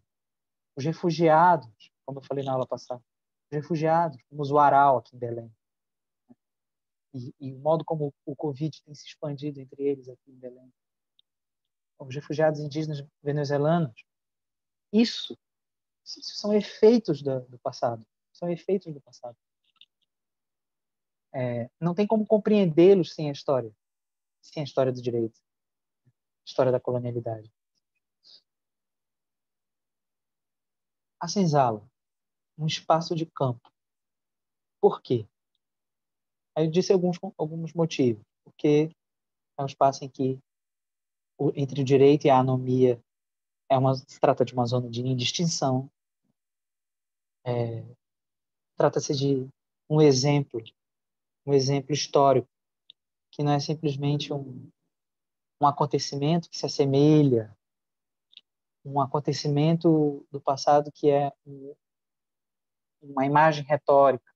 os refugiados, como eu falei na aula passada, os refugiados, como os Uarau aqui em Belém, e o modo como o Covid tem se expandido entre eles aqui em Belém, os refugiados indígenas venezuelanos, isso são efeitos do passado, são efeitos do passado. Não tem como compreendê-los sem a história do direito, a história da colonialidade. A senzala, um espaço de campo. Por quê? Aí eu disse alguns motivos. Porque é um espaço em que, entre o direito e a anomia, se trata de uma zona de indistinção. Trata-se de um exemplo histórico, que não é simplesmente um acontecimento que se assemelha, um acontecimento do passado que é uma imagem retórica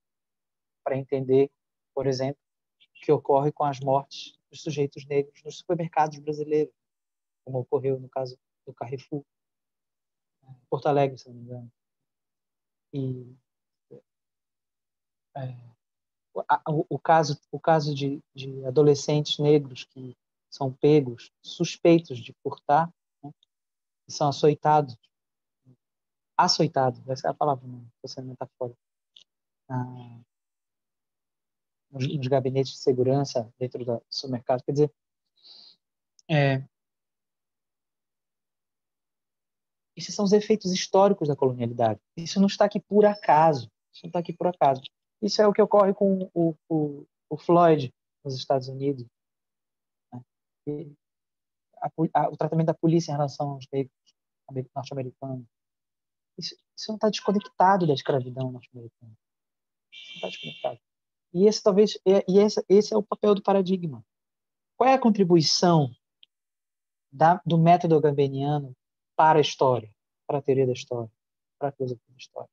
para entender, por exemplo, o que ocorre com as mortes dos sujeitos negros nos supermercados brasileiros, como ocorreu no caso do Carrefour, Porto Alegre, se não me engano. E o caso de adolescentes negros que são pegos, suspeitos de furtar, né, e são açoitados, essa é a palavra, não estou sendo metafórico, nos gabinetes de segurança dentro do supermercado. Quer dizer, é, esses são os efeitos históricos da colonialidade. Isso não está aqui por acaso. Isso não está aqui por acaso. Isso é o que ocorre com o Floyd nos Estados Unidos, né? E o tratamento da polícia em relação aos negros norte-americanos. Isso não está desconectado da escravidão norte-americana. Não está desconectado. E esse talvez esse é o papel do paradigma. Qual é a contribuição do método gambeniano para a história, para a teoria da história, para a filosofia da história?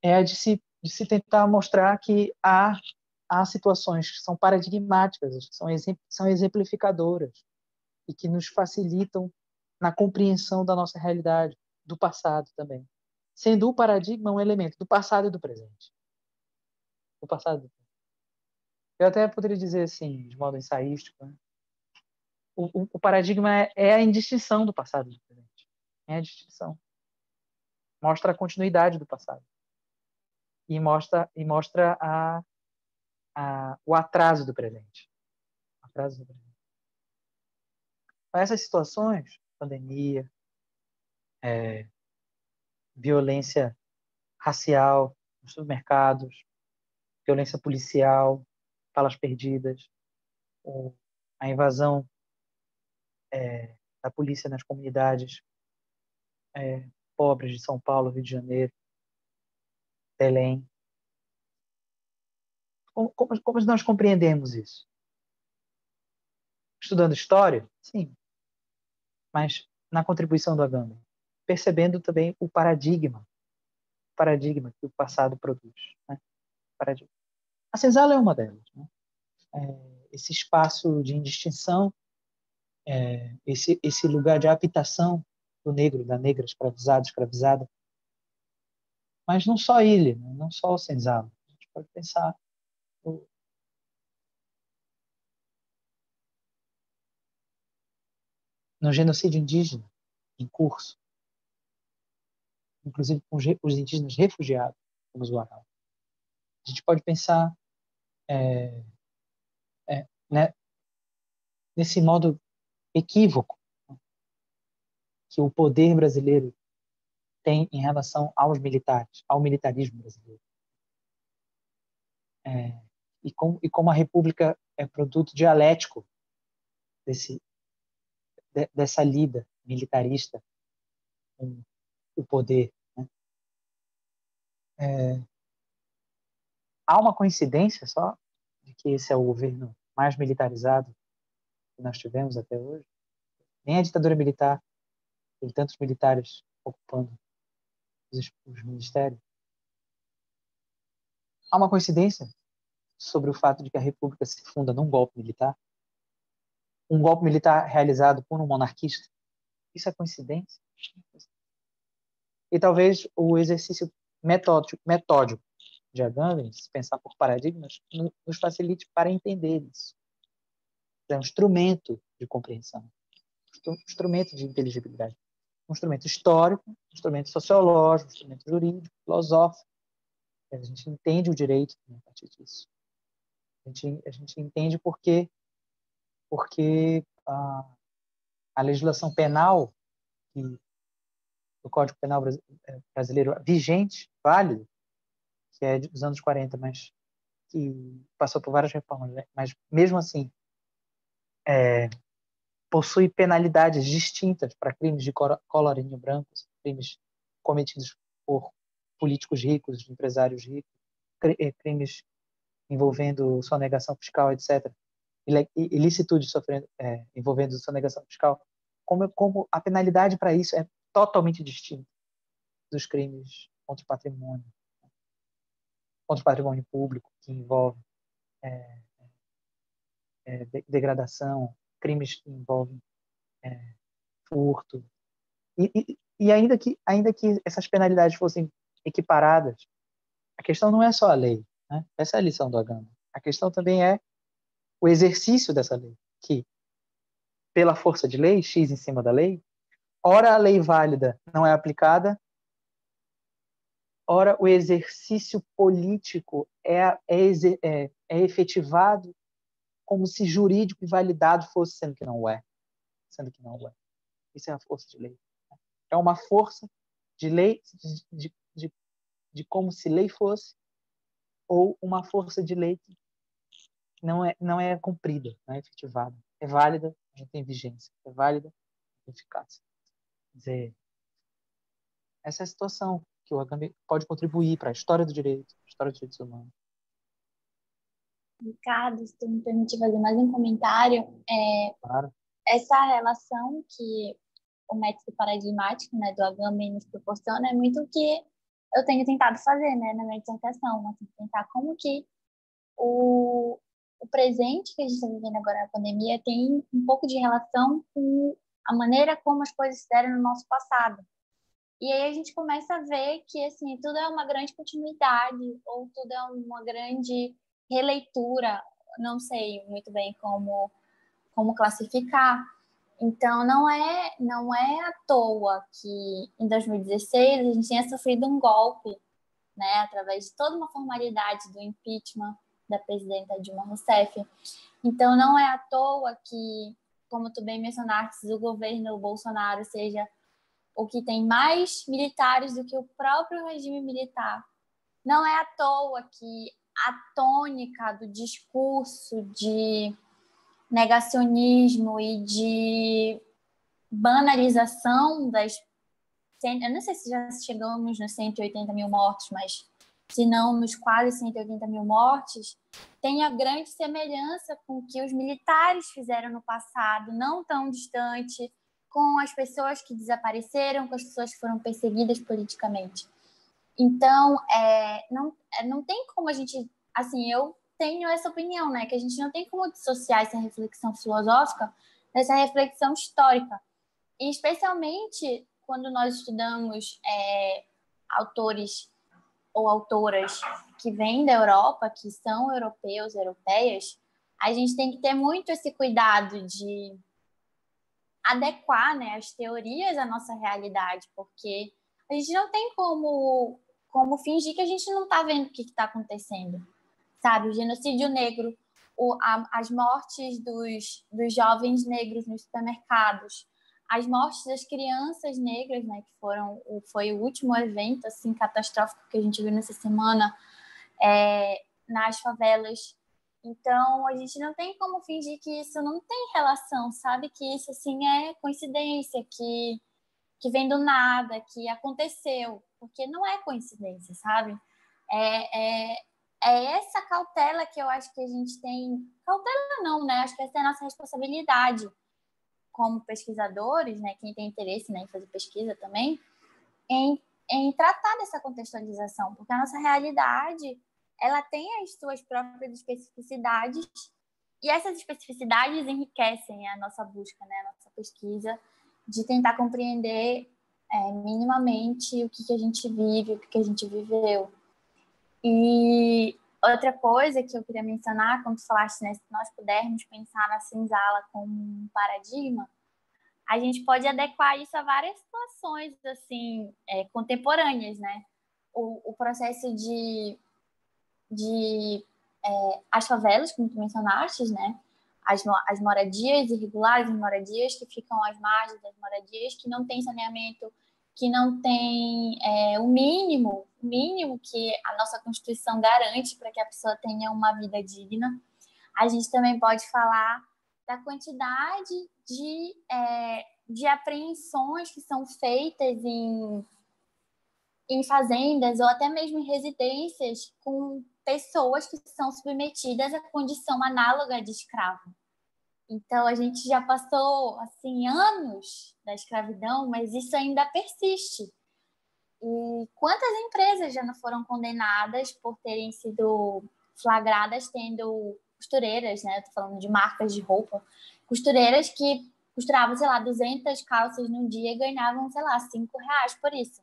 É a de se tentar mostrar que há situações que são paradigmáticas, que são exemplificadoras e que nos facilitam na compreensão da nossa realidade, do passado também. Sendo o paradigma um elemento do passado e do presente. Do passado. Eu até poderia dizer assim, de modo ensaístico, né? O paradigma é a indistinção do passado e do presente. É a distinção. Mostra a continuidade do passado. E mostra o atraso do presente. Atraso do presente. Então, essas situações, pandemia, violência racial nos supermercados, violência policial, balas perdidas, a invasão da polícia nas comunidades pobres de São Paulo, Rio de Janeiro, Belém. Como nós compreendemos isso? Estudando história? Sim. Mas na contribuição do Agamben, percebendo também o paradigma que o passado produz. Né? Paradigma. A senzala é uma delas. Né? Esse espaço de indistinção, esse lugar de habitação do negro, da negra escravizada, escravizada. Mas não só ele, né? Não só o senzala. A gente pode pensar no genocídio indígena em curso, inclusive com os indígenas refugiados, como os Warau. A gente pode pensar né, nesse modo equívoco que o poder brasileiro tem em relação aos militares, ao militarismo brasileiro. E como a República é produto dialético dessa lida militarista com o poder. Né? Há uma coincidência só de que esse é o governo mais militarizado que nós tivemos até hoje? Nem a ditadura militar tem tantos militares ocupando os ministérios. Há uma coincidência sobre o fato de que a República se funda num golpe militar? Um golpe militar realizado por um monarquista? Isso é coincidência? E talvez o exercício metódico de Agamben, se pensar por paradigmas, nos facilite para entender isso. É um instrumento de compreensão, um instrumento de inteligibilidade, um instrumento histórico, um instrumento sociológico, um instrumento jurídico, filosófico. A gente entende o direito a partir disso. A gente entende porque a legislação penal do Código Penal brasileiro vigente, válido, que é dos anos 40, mas que passou por várias reformas, né? Mas mesmo assim possui penalidades distintas para crimes de colarinho branco, crimes cometidos por políticos ricos, empresários ricos, crimes envolvendo sonegação fiscal, etc. Ilicitude envolvendo sonegação fiscal, como a penalidade para isso é totalmente distinta dos crimes contra o patrimônio público, que envolve degradação, crimes que envolvem furto. E ainda que essas penalidades fossem equiparadas, a questão não é só a lei, né? Essa é a lição do Agamben. A questão também é o exercício dessa lei, que, pela força de lei, X em cima da lei, ora a lei válida não é aplicada, ora o exercício político é efetivado como se jurídico e validado fosse, sendo que não é. Sendo que não é. Isso é a força de lei. É uma força de lei, de como se lei fosse, ou uma força de lei que não é cumprida, não é efetivada. É válida, não tem vigência. É válida, não tem eficácia. Quer dizer, essa é a situação que o Agamben pode contribuir para a história do direito, a história dos direitos humanos. Ricardo, se tu me permitir fazer mais um comentário, Claro. essa relação que o método paradigmático, né, do Agamben nos proporciona é muito o que eu tenho tentado fazer, né, na minha dissertação, assim, tentar como que o presente que a gente está vivendo agora na pandemia tem um pouco de relação com a maneira como as coisas se deram no nosso passado. E aí a gente começa a ver que assim tudo é uma grande continuidade ou tudo é uma grande releitura, não sei muito bem como classificar. Então não é à toa que em 2016 a gente tenha sofrido um golpe, né, através de toda uma formalidade do impeachment da presidenta Dilma Rousseff. Então não é à toa que, como tu bem mencionaste, o governo Bolsonaro seja o que tem mais militares do que o próprio regime militar. Não é à toa que a tônica do discurso de negacionismo e de banalização das... Eu não sei se já chegamos nos 180 mil mortos, mas se não nos quase 180 mil mortes, tem a grande semelhança com o que os militares fizeram no passado, não tão distante, com as pessoas que desapareceram, com as pessoas que foram perseguidas politicamente. Então, não tem como a gente... Assim, eu tenho essa opinião, né? Que a gente não tem como dissociar essa reflexão filosófica dessa reflexão histórica. E especialmente quando nós estudamos autores ou autoras que vêm da Europa, que são europeus, europeias, a gente tem que ter muito esse cuidado de adequar, né, as teorias à nossa realidade, porque a gente não tem como fingir que a gente não está vendo o que está acontecendo, sabe? O genocídio negro, as mortes dos jovens negros nos supermercados, as mortes das crianças negras, né, que foi o último evento assim catastrófico que a gente viu nessa semana nas favelas. Então, a gente não tem como fingir que isso não tem relação, sabe? Que isso, assim, é coincidência, que vem do nada, que aconteceu. Porque não é coincidência, sabe? É essa cautela que eu acho que a gente tem... Cautela não, né? Acho que essa é a nossa responsabilidade como pesquisadores, né? Quem tem interesse, né, em fazer pesquisa também, em tratar dessa contextualização. Porque a nossa realidade... ela tem as suas próprias especificidades e essas especificidades enriquecem a nossa busca, né, a nossa pesquisa, de tentar compreender minimamente o que a gente vive, o que a gente viveu. E outra coisa que eu queria mencionar, quando tu falaste, né, se nós pudermos pensar na senzala como um paradigma, a gente pode adequar isso a várias situações assim, contemporâneas, né? O processo de as favelas, como tu mencionaste, né? As moradias irregulares, as moradias que ficam às margens das moradias, que não tem saneamento, que não tem o mínimo que a nossa Constituição garante para que a pessoa tenha uma vida digna. A gente também pode falar da quantidade de apreensões que são feitas em fazendas ou até mesmo em residências com pessoas que são submetidas à condição análoga de escravo. Então, a gente já passou assim, anos da escravidão, mas isso ainda persiste. E quantas empresas já não foram condenadas por terem sido flagradas tendo costureiras, né? Estou falando de marcas de roupa, costureiras que costuravam, sei lá, 200 calças num dia e ganhavam, sei lá, R$ 5 por isso.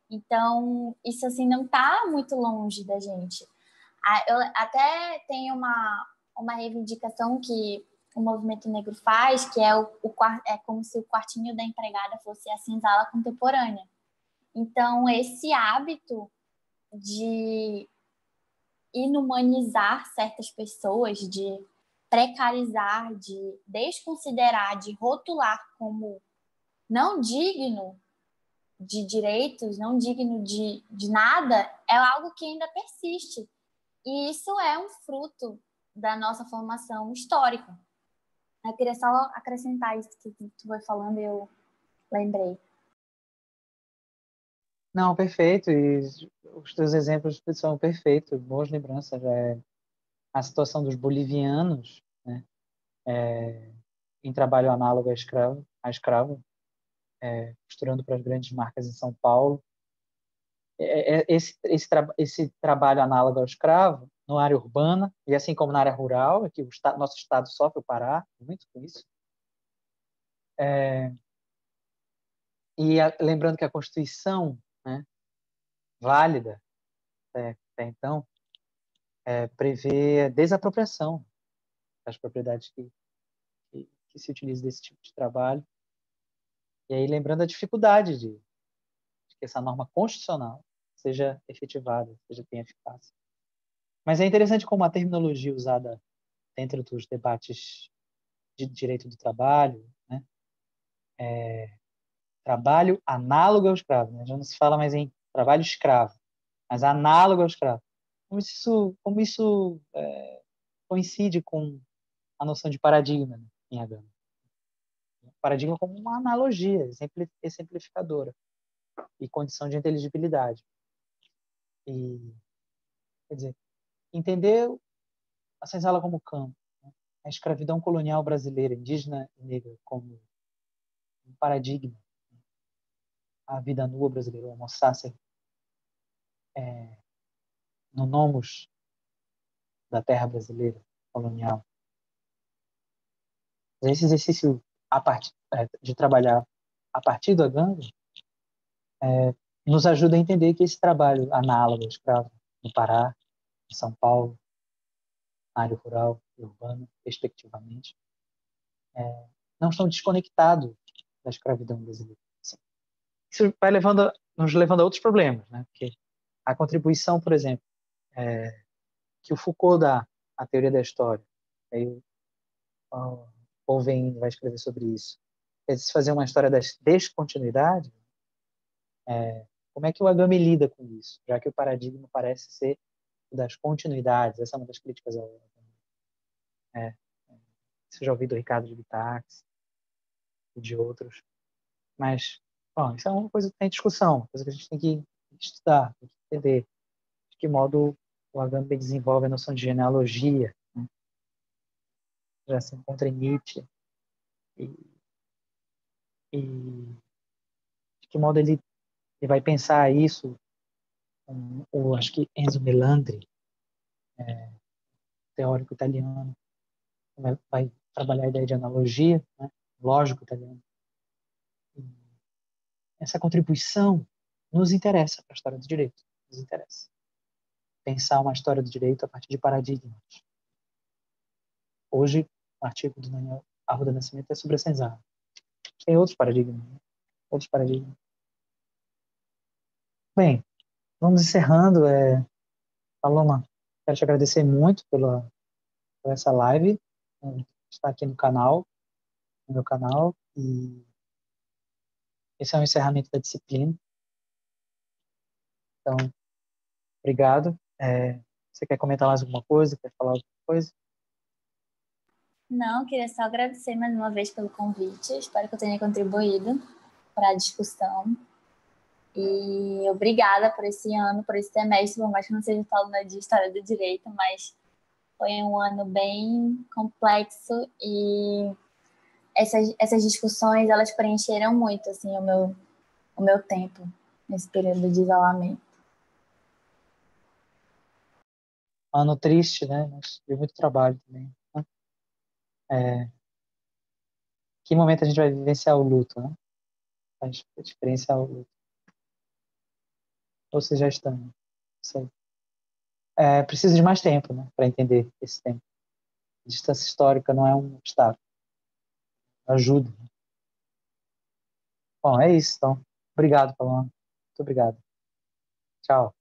Então, isso assim não está muito longe da gente. Eu até tenho uma reivindicação que o movimento negro faz, que é é como se o quartinho da empregada fosse a senzala contemporânea. Então, esse hábito de inumanizar certas pessoas, de precarizar, de desconsiderar, de rotular como não digno de direitos, não digno de nada, é algo que ainda persiste. E isso é um fruto da nossa formação histórica. Eu queria só acrescentar isso que tu foi falando e eu lembrei. Não, perfeito. E os teus exemplos são perfeitos, boas lembranças. A situação dos bolivianos, né, em trabalho análogo a escravo, costurando para as grandes marcas em São Paulo. Esse trabalho análogo ao escravo, na área urbana, e assim como na área rural, que nosso estado sofre, o Pará, muito com isso. Lembrando que a Constituição, né, válida até então, prevê a desapropriação das propriedades que se utilizam desse tipo de trabalho. E aí, lembrando a dificuldade de que essa norma constitucional seja efetivada, tenha eficácia. Mas é interessante como a terminologia usada dentro dos debates de direito do trabalho, né? Trabalho análogo ao escravo, né? Já não se fala mais em trabalho escravo, mas análogo ao escravo. Como isso coincide com a noção de paradigma, né, em Agama. Paradigma como uma analogia exemplificadora e condição de inteligibilidade. E, quer dizer, entender a senzala como campo, né? A escravidão colonial brasileira, indígena e negra como um paradigma, a vida nua brasileira, o homo sacer, no nomos da terra brasileira colonial. Esse exercício de trabalhar a partir do Agama nos ajuda a entender que esse trabalho análogo ao escravo no Pará, em São Paulo, na área rural e urbana, respectivamente, não estão desconectados da escravidão brasileira. Assim, isso vai nos levando a outros problemas, né? Porque a contribuição, por exemplo, que o Foucault dá à teoria da história, aí o Paul vai escrever sobre isso, é se fazer uma história das descontinuidades, como é que o Agami lida com isso? Já que o paradigma parece ser o das continuidades, essa é uma das críticas ao Agami. Você já ouviu do Ricardo de Bitax e de outros, mas, bom, isso é uma coisa que tem discussão, uma coisa que a gente tem que estudar, tem que entender de que modo o Agamben desenvolve a noção de genealogia, né? Já se encontra em Nietzsche, e de que modo ele vai pensar isso, acho que Enzo Melandri, teórico italiano, vai trabalhar a ideia de analogia, né? Lógico italiano. E essa contribuição nos interessa para a história do direito, nos interessa. Pensar uma história do direito a partir de paradigmas. Hoje, o artigo do Daniel Arruda Nascimento é sobre a senzala. Tem outros paradigmas. Né? Outros paradigmas. Bem, vamos encerrando. Paloma, quero te agradecer muito por essa live. Estar aqui no meu canal. E esse é o encerramento da disciplina. Então, obrigado. Você quer comentar mais alguma coisa? Quer falar alguma coisa? Não, queria só agradecer mais uma vez pelo convite. Espero que eu tenha contribuído para a discussão. E obrigada por esse ano, por esse semestre, por mais que não seja falando de História do Direito, mas foi um ano bem complexo e essas discussões, elas preencheram muito, assim, o meu tempo nesse período de isolamento. Ano triste, né? Mas deu muito trabalho também. Né? que momento a gente vai vivenciar o luto, né? A gente vai experienciar o luto. Ou seja, já estamos. Não sei. Preciso de mais tempo, né, para entender esse tempo. A distância histórica não é um obstáculo. Ajuda. Bom, é isso, então. Obrigado, Paloma. Muito obrigado. Tchau.